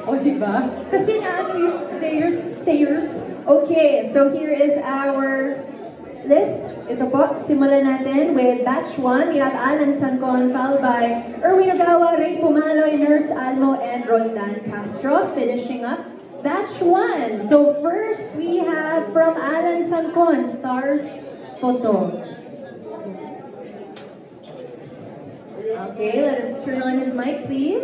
O, diba? Kasi na ano yung stayers. Okay, so here is our list. Ito po, simulan natin with batch 1. We have Alan Sancon, followed by Erwin Ogawa, Ray Pumaloy, Nurse Almo, and Roldan Castro. Finishing up batch 1. So first, we have from Alan Sancon, Stars Photo. Okay, let us turn on his mic, please.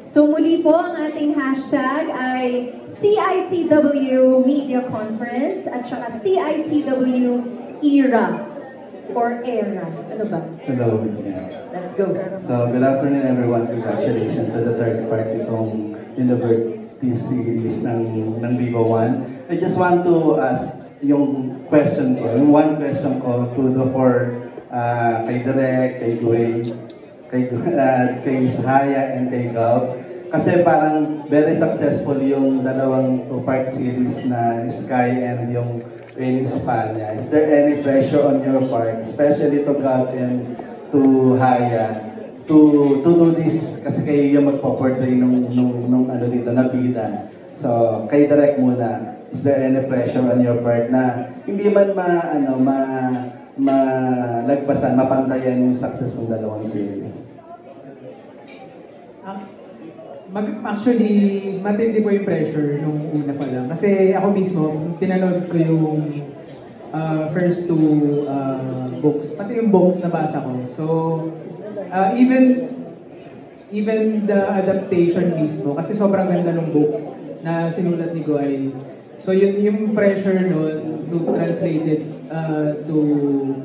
So muli po, ang ating hashtag ay CITW Media Conference at saka CITW ERA or ERA. Ano ba? Hello. Yeah. Let's go. So, good afternoon everyone. Congratulations sa the third part itong University series ng Vivo One. I just want to ask yung question ko, yung one question ko to the four, kay Direk, kay Dwayne, kay Sahaya, and kay Gab. Kasi parang very successful yung dalawang two-part series na Sky and yung Raining Spania. Is there any pressure on your part, especially to Gab and to Haya, to do this? Kasi kayo yung magpo-portray nung ano dito, na bida. So, kay Direk muna, is there any pressure on your part na hindi man malagpasan, mapantayan yung success ng dalawang series? Actually, matindi po yung pressure nung una pa lang. Kasi ako mismo, tinanood ko yung first two books. Pati yung books nabasa ko. So, even the adaptation mismo, kasi sobrang ganda ng book na sinulat ni Guy. So, yung pressure nun to translate it to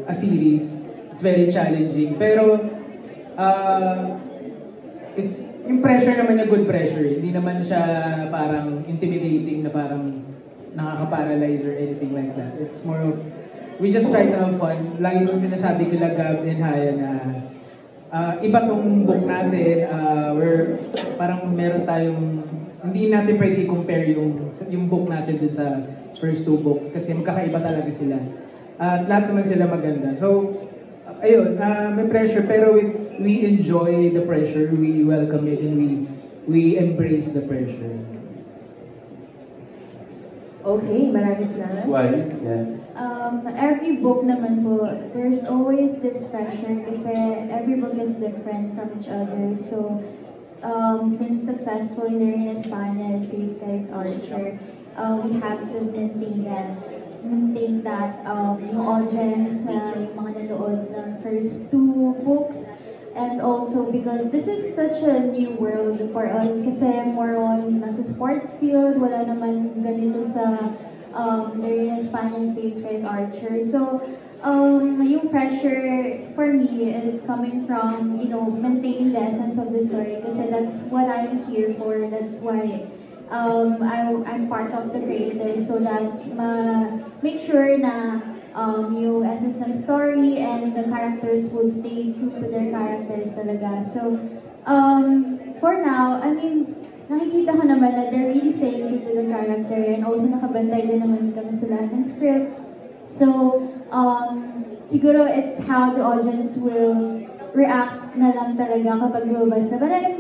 a series, it's very challenging. Pero, yung pressure naman niya, good pressure. Hindi naman siya parang intimidating na parang nakaka-paralyze or anything like that. It's more of, we just try to have fun. Lagi kong sinasabi kila Gab and Haya na iba tong book natin, where parang meron tayong, hindi natin pwede i-compare yung book natin dun sa first two books kasi magkakaiba talaga sila. At lahat naman sila maganda. So, ayun, may pressure pero we enjoy the pressure, we welcome it, and we embrace the pressure. Okay, maraming salamat. Why? Yeah. Every book naman po, there's always this pressure kasi every book is different from each other. So, since successful in Raining Spania and Saves Guys Archer, we have to maintain that yung audience na yung mga nanood ng first two books. And also because this is such a new world for us kasi more on nasa sports field, wala naman ganito sa Raining Spania and Saves Guys Archer. So, yung pressure for me is coming from, maintaining the essence of the story kasi that's what I'm here for. That's why I'm part of the creators so that make sure na yung essence ng story and the characters will stay true to their characters talaga. So, for now, I mean, nakikita ko naman na they're really staying true to the character and also nakabantay din naman kami sa lahat ng script. So, siguro it's how the audience will react na lang talaga kapag lumabas na. But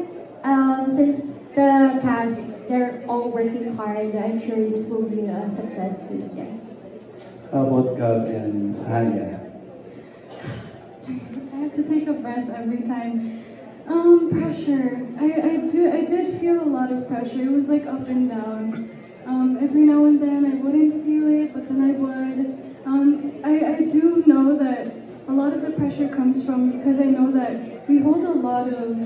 since the cast, they're all working hard, I'm sure this will be a success too. Yeah. How about Gab and Sahaya? I have to take a breath every time. Pressure. I did feel a lot of pressure. It was like up and down. Every now and then I wouldn't feel it, but then I would. I do know that a lot of the pressure comes from because I know that we hold a lot of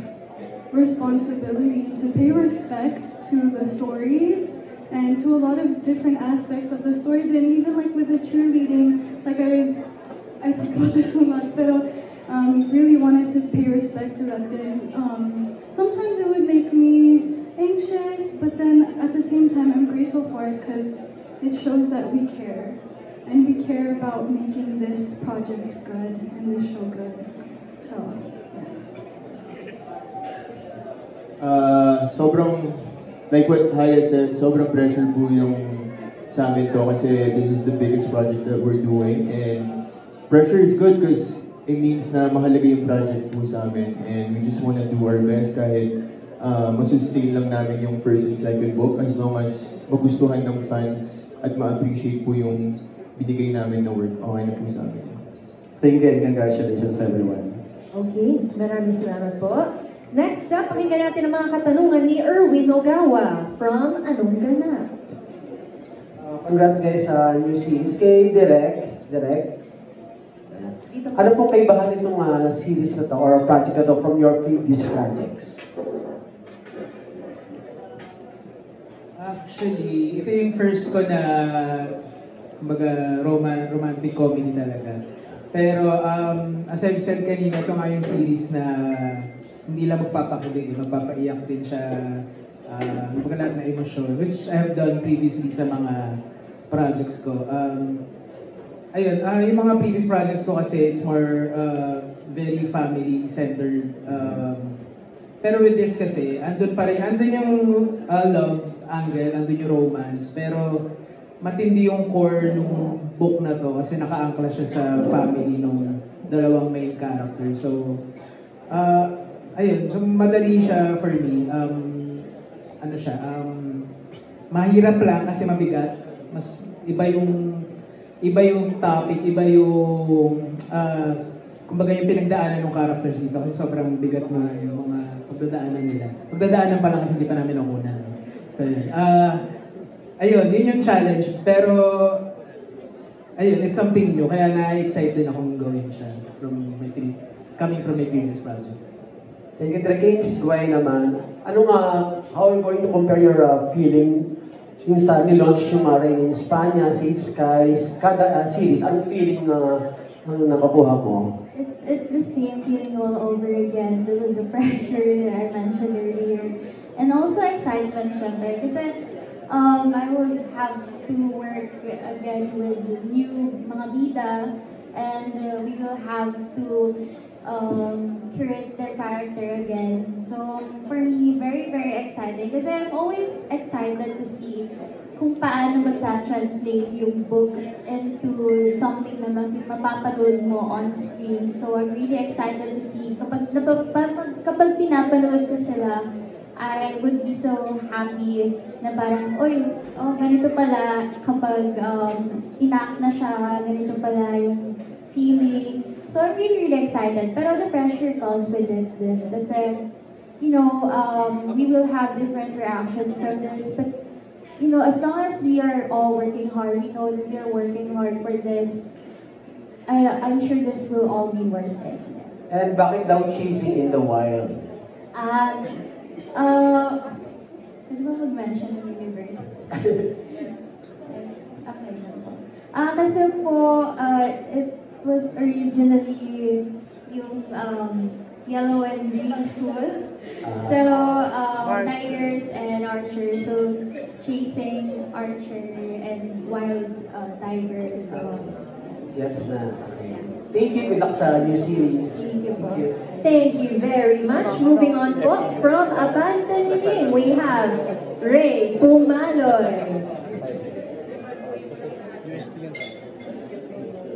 responsibility to pay respect to the stories and to a lot of different aspects of the story. Then even like with the cheerleading, like I talk about this a lot, but really wanted to pay respect to that day. Sometimes it would make me anxious, but then at the same time I'm grateful for it because it shows that we care. And we care about making this project good and this show good. So, yes. Sobrang, like what Haya said, sobrang pressure po yung sa amin to kasi this is the biggest project that we're doing and pressure is good because it means na mahalaga yung project po sa amin. And we just wanna do our best kahit masustain lang namin yung first and second book as long as magustuhan ng fans at ma-appreciate po yung binigay namin na work. Okay na po sa amin. Thank you and congratulations everyone. Okay, maraming salamat po. Next up, pakinggan natin ang mga katanungan ni Erwin Ogawa from Anong Ganap. Congrats guys sa new series. Kay Direk. Ano pong kaibahan nitong series na to or project na to from your previous projects? Actually, ito yung first ko na kumbaga romantic comedy talaga. Pero as I've said kanina, ito nga yung series na hindi lang magpapakilig, magpapaiyak din siya. Kumbaga lahat na emosyon, which I have done previously sa mga projects ko. Yung mga previous projects ko kasi it's more very family-centered. Pero with this kasi, andun yung love angle, andun yung romance, pero matindi yung core nung book na to kasi naka-angkla siya sa family nung dalawang main character. So, so madali siya for me. Mahirap lang kasi mabigat. Mas iba yung topic, iba yung kumbaga yung pinagdaanan ng characters dito kasi sobrang bigat na yung mga pagdadaanan nila. Pagdadaanan pa lang kasi hindi pa namin nakunan. So, yun yung challenge. Pero, it's something new. Kaya na-excite din akong gawin siya coming from my previous project. Thank you, Direk. Kay Miss Guay naman, how are you going to compare your feeling yung sa nilaunch yung Rain in España, Safe Skies, kada series, anong feeling na napakuha mo? It's the same feeling all over again. The pressure that I mentioned earlier. And also excitement, syempre. Kasi I will have to work again with new mga bida. And we will have to curate their character again. So, for me, very, very exciting. Kasi I'm always excited to see kung paano magta-translate yung book into something na mapapanood mo on screen. So, I'm really excited to see. Kapag pinapanood ko sila, I would be so happy na parang, ganito pala kapag inact na siya, ganito pala yung feeling. So I'm really, really excited. Pero the pressure comes with it din. Kasi, we will have different reactions from this. But, as long as we are all working hard, we know that we are working hard for this, I'm sure this will all be worth it. And bakit daw Chasing in the Wild? Pwede ba mag-mention ng universe? Okay na po. Kasi po, it was originally yung Yellow and Green School. So, Tigers and Archer. So, Chasing Archer and Wild Tiger. So, Yes na. Okay. Thank you. Good luck sa new series. thank you po. Thank you very much. Moving on po, from Abantaniling, we have Ray Pumaloy.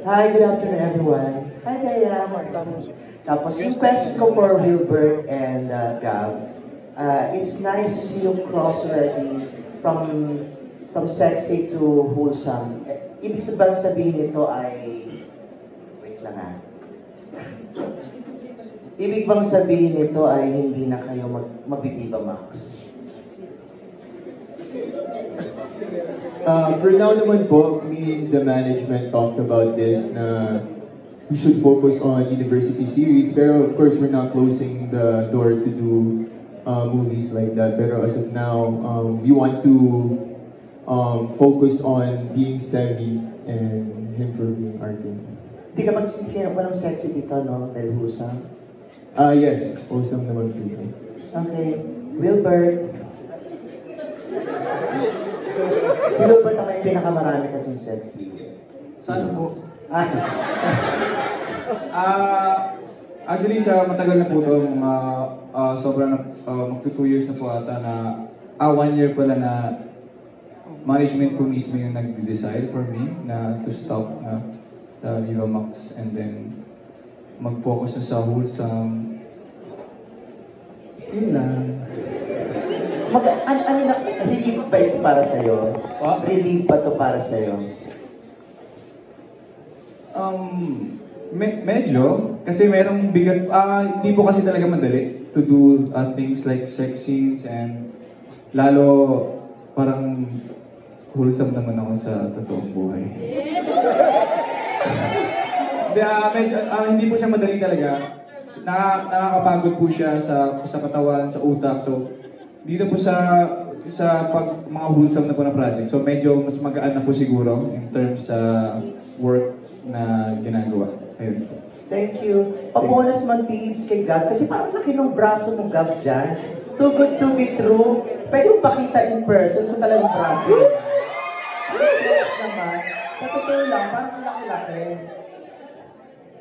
Hi, good afternoon everyone. Hi, Kaya. Tapos yung question ko for Wilbert and Gav, it's nice to see you cross already from sexy to wholesome. Ibig sabihin nito ay, wait lang ha. Ibig bang sabihin nito ay hindi na kayo mabibiba Max? For now naman po, me and the management talked about this na we should focus on university series. Pero of course, we're not closing the door to do movies like that. Pero as of now, we want to focus on being savvy and him for being arty. Hindi ka walang sexy dito, no? Dahil wholesome. Yes, wholesome naman po. Okay. Wilbert. Si Wilbert ako yung pinakamarami kasing sexy. Saan po? Actually, sa matagal na po ito, sobrang magto 2 years na po ata na, 1 year pala na management po mismo yung nag-decide for me na to stop na Viva Max and then mag-focus na sa wholesome. Yun lang. Relief ba ito para sa'yo? Relief ba ito para sa'yo? Medyo. Kasi merong bigat, hindi po kasi talaga madali to do things like sex scenes and lalo parang wholesome naman ako sa totoong buhay. Medyo, hindi po siya madali talaga. Nakakapagod po siya sa katawan, sa utak. So, dito po sa mga wholesome na po na project. So, medyo mas magaan na po siguro in terms sa work na ginagawa. Ayun. Thank you. Pa-bonus man tips kay Gab. Kasi parang laki ng braso mo, Gab, dyan. Too good to be true. Pwede mo pakita in person kung talagang braso mo. Yes naman. Sa totoo lang, parang laki-laki.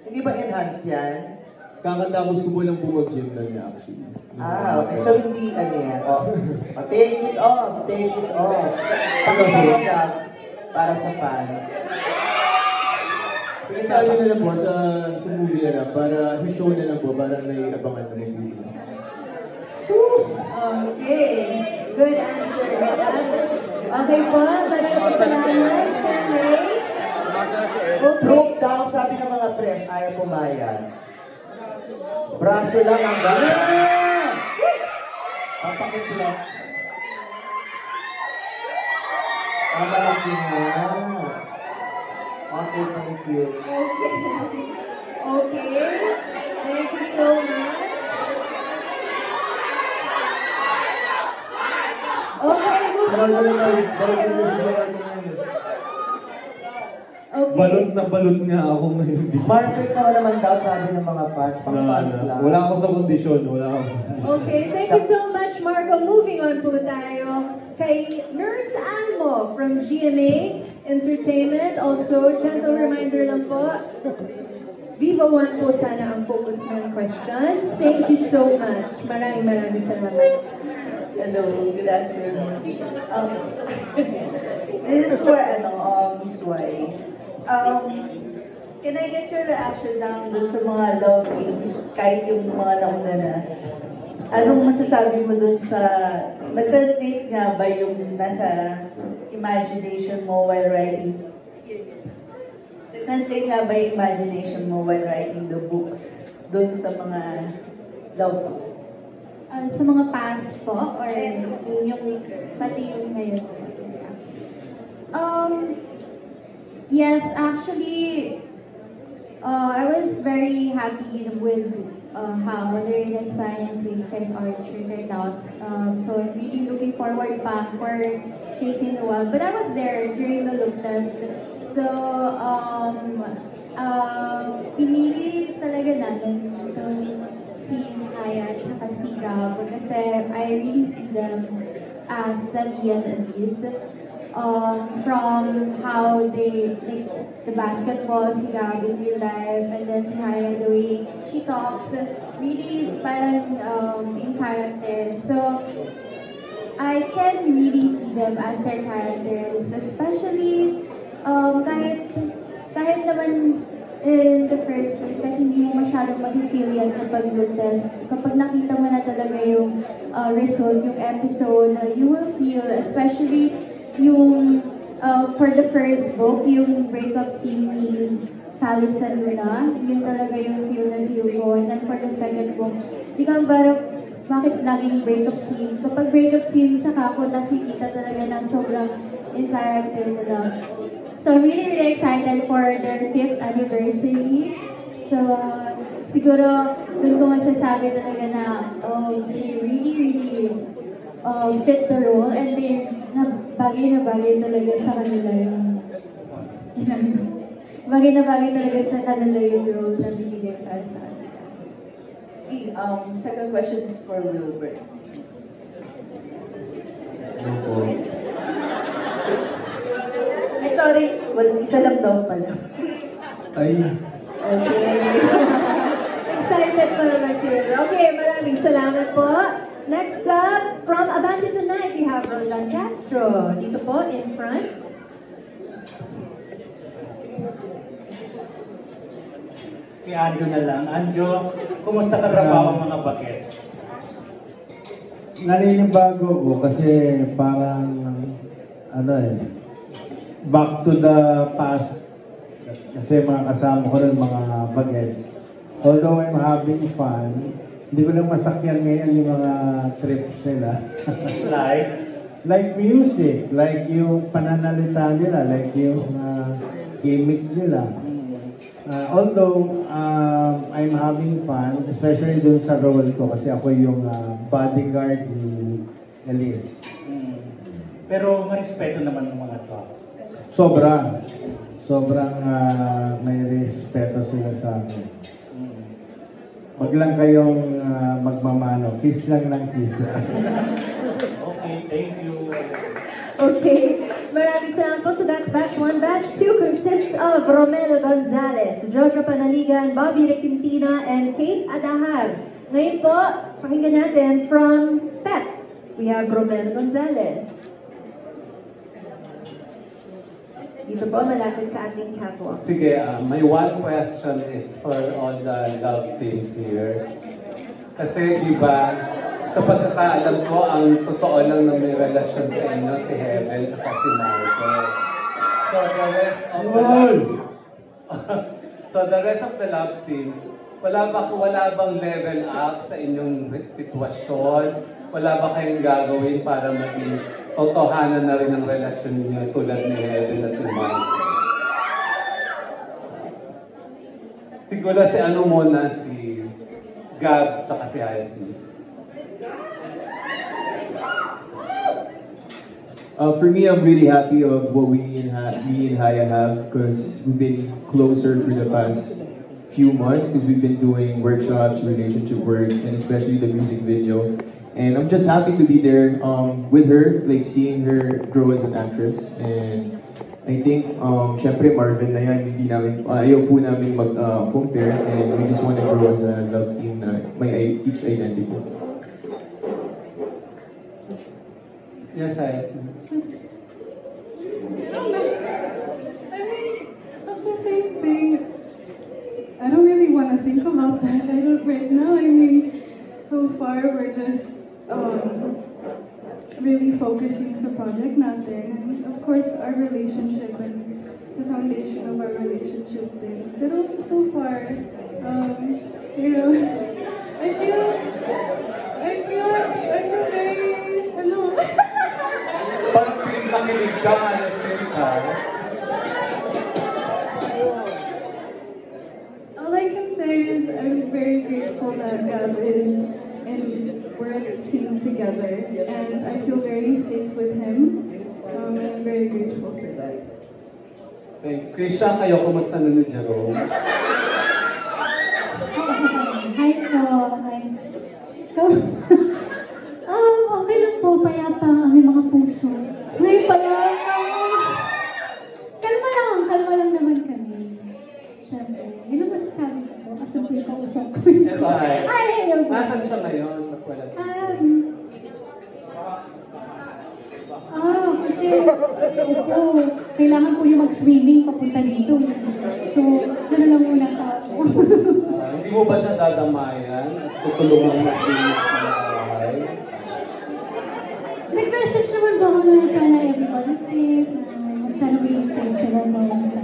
Hindi ba enhance yan? Kakatapos ko po ng bungag gym lang niya actually. Okay. So hindi ano yan. Take it off. Take it off. Pakita mo, Gab, para sa fans. Sige, sabi na lang po sa movie na lang, para sa show na lang po, para naiabangan na rin po sila. Okay. Good answer, Gab. Okay po, maraming salamat, Sir Ray. Stroke down, sabi ng mga press, ayaw pumayag. Braso lang ang gano'n. Papakiplex. Malaki nga. Okay, thank you. Okay. Thank you so much. Okay, moving on. Okay. Balot na balot nga ako ngayon. Marker ka naman daw, sabi ng mga fans. Pang-fans lang. Wala ako sa kondisyon. Okay, thank you so much, Marco. Moving on po tayo kay Nurse Anmo from GMA Entertainment. Also, gentle reminder lang po, Viva One po sana ang focus ng questions. Thank you so much. Maraming salamat. Hello, good afternoon. This is for Miss Y. Can I get your reaction down sa mga love games, kahit yung mga nauna na? Anong masasabi mo dun sa, nag-translate nga ba yung nasa imagination mo while writing? Nag-translate nga ba yung imagination mo while writing the books dun sa mga love games? Sa mga past po, or yung pati yung ngayon? Yes, actually, I was very happy with how the Rain Espana and Swing Skies Art turned out. So I'm really looking forward pa for Chasing the Wild. But I was there during the look test. So, pinili talaga namin itong si Haya at saka si Gab kasi I really see them as Sally and Elise. From how they, like, the basketball, si Gab in real life, and then si Haya, the way she talks, really parang in character. So, I can really see them as their characters, especially kahit naman in the first place, kahit hindi mo masyadong mag-feel yan kapag look test, kapag nakita mo na talaga yung result, yung episode, you will feel, especially yung for the first book, yung breakup scene ni Felix and Luna, yun talaga yung feel na feel ko. And then for the second book, di ka parang bakit laging breakup scene? Kapag breakup scene, saka ako nakikita talaga ng sobrang in character nila. So I'm really, really excited for their 5th anniversary. So siguro dun ko masasabi talaga na they really, really fit the role, and they bagay na bagay talaga sa kanila yung bagay na bagay talaga sa kanila yung role na binigay para sa kanila. Okay, second question is for Wilbert. Ay, sorry. Well, isa lang daw pala. Ay. Okay. Excited pa naman si Wilbert. Okay, maraming salamat po. Next up, from Abante Tonight, we have Roland Castro. Dito po, in front. kay Anjo na lang. Anjo, kumusta ka trabaho ang mga bagets? Naninibago ko kasi parang back to the past kasi mga kasama ko rin mga bagets. Although I'm having fun, hindi ko lang masakyan ngayon yung mga trips nila. Like music, like yung pananalita nila, like yung gimmick nila. Although I'm having fun, especially dun sa role ko kasi ako yung bodyguard ni Elise. Pero marespeto naman ng mga to. Sobrang may respeto sila sa akin. Wag lang kayong magmamano. Kiss lang ng kiss. Okay, thank you. Okay, maraming salamat po. So that's batch 1. Batch 2 consists of Romel Gonzalez, Jojo Panaligan, Bobby Requintina, and Kate Adahar. Ngayon po, pakinggan natin from PEP. We have Romel Gonzalez. Dito po, malapit sa ating catwalk. Sige, my one question is for all the love teams here. Kasi, di ba, sa pagkakaalam ko, ang totoo lang na may relasyon sa inyo, si Heaven at si Michael. So, the rest of the rest of the love teams, wala bang level up sa inyong sitwasyon? Wala ba kayong gagawin para maging totohanan na rin ang relasyon niyo tulad ni Heaven at ni Michael? Siguro si ano muna, si Gab tsaka si Hyacinth. For me, I'm really happy of what me and Haya have because we've been closer for the past few months because we've been doing workshops, relationship works, and especially the music video. And I'm just happy to be there with her, like seeing her grow as an actress. And I think, syempre Marvin na yan, ayaw po namin mag-compare, and we just want to grow as a love team na may each identity. Yes, Hyacinth. I mean, the same thing. I don't really want to think about that. I don't right now. I mean, so far we're just really focusing sa project natin, and of course our relationship and the foundation of our relationship din. Pero so far, you know, I feel very, Parang pinag-nakilig ka, Hyacinth, ha? All I can say is I'm very grateful that Gab is and we're in a team together, and I feel very safe with him. And I'm very grateful for that. Thank you. Krisha, kayo, kumusta na ni Jerome? Hi po. Hi. Okay lang po. Payapa ang aming mga puso. Ngayon pala. Kalma lang naman kami. Siyempre. Yun ang masasabi ko po. Kasabi ko usap ko. Ito ay. Nasaan siya ngayon? Kasi kailangan po yung mag-swimming papunta dito. So, dyan na lang muna sa ako. Hindi mo ba siya dadamayan? Tutulungan mag-finish ng bahay? Nag-message naman ba ako na sana everybody safe? Sana maging safe sila naman sa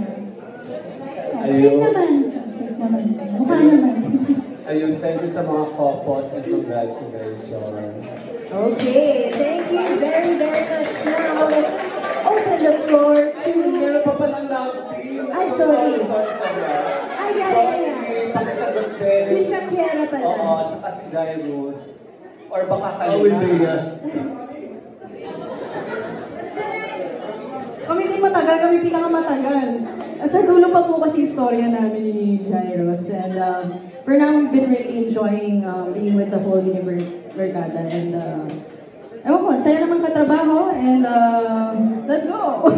safe naman. Safe naman sila. Mukha naman. Ayun, thank you sa mga couples and congratulations. Okay, thank you very, very much. Now, let's open the floor to... Meron pa palang love team. Ay, sorry. Ay, pakisagot din. Si Shakira pala. Oo, tsaka si Jairus. Or baka kayo na. Kami din matagal, kami pinakamatagal. Sa dulo pa po kasi istorya namin ni Jairus. And for now, we've been really enjoying being with the whole Univercada. And ewan ko, saya naman katrabaho. And let's go!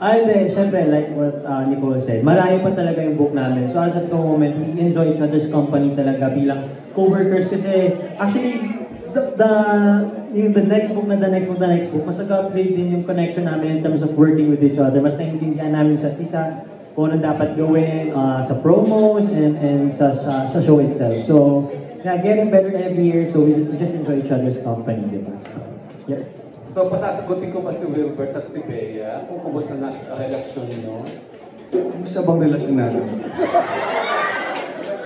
Ay, hindi. Siyempre, like what Nicole said, malayo pa talaga yung book namin. So as of the moment, we enjoy each other's company talaga bilang co-workers. Kasi actually, the next book, mas nag-upgrade din yung connection namin in terms of working with each other. Mas naiintindihan namin sa isa. kung ano dapat gawin sa promos and sa show itself. So, yeah, getting better every year, so we just enjoy each other's company, di ba? So, yeah. So, pasasagutin ko ba si Wilbert at si Bea kung kumusta na relasyon nyo? Kumusta bang relasyon natin?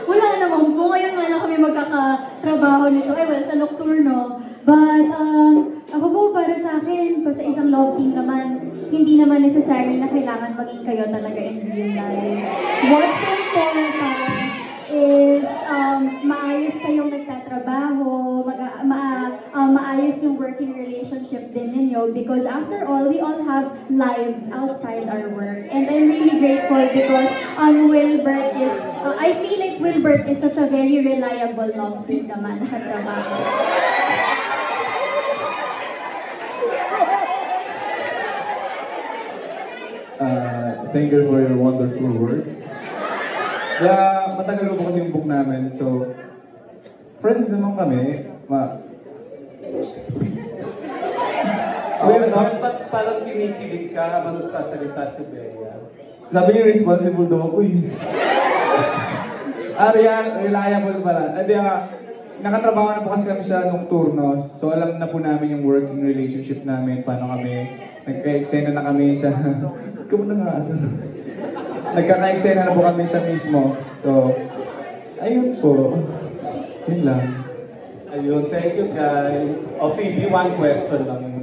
Wala naman po. Ngayon nga lang kami magkakatrabaho nito. Well, sa Nocturno. But, ako po para sa akin, sa isang love team naman, hindi naman necessary na kailangan maging kayo talaga in real life. What's important is maayos kayong nagtatrabaho, maayos yung working relationship din ninyo because after all, we all have lives outside our work. And I'm really grateful because Wilbert is, I feel like Wilbert is such a very reliable love team naman na katrabaho. Thank you for your wonderful words. Kaya matagal po kasi yung book namin, so friends naman kami. Ba't parang kinikilig ka habang nagsasalita si Bea? Sabi niya responsible daw ako eh. Reliable pala. Nakatrabaho na po kasi kami sa Nocturno, so alam na po namin yung working relationship namin, paano kami, nagka-eksena na kami sa... Nagkaka-eksena na po kami sa mismo. So, ayun po. Yun lang. Ayun, thank you guys. O Phoebe, one question lang.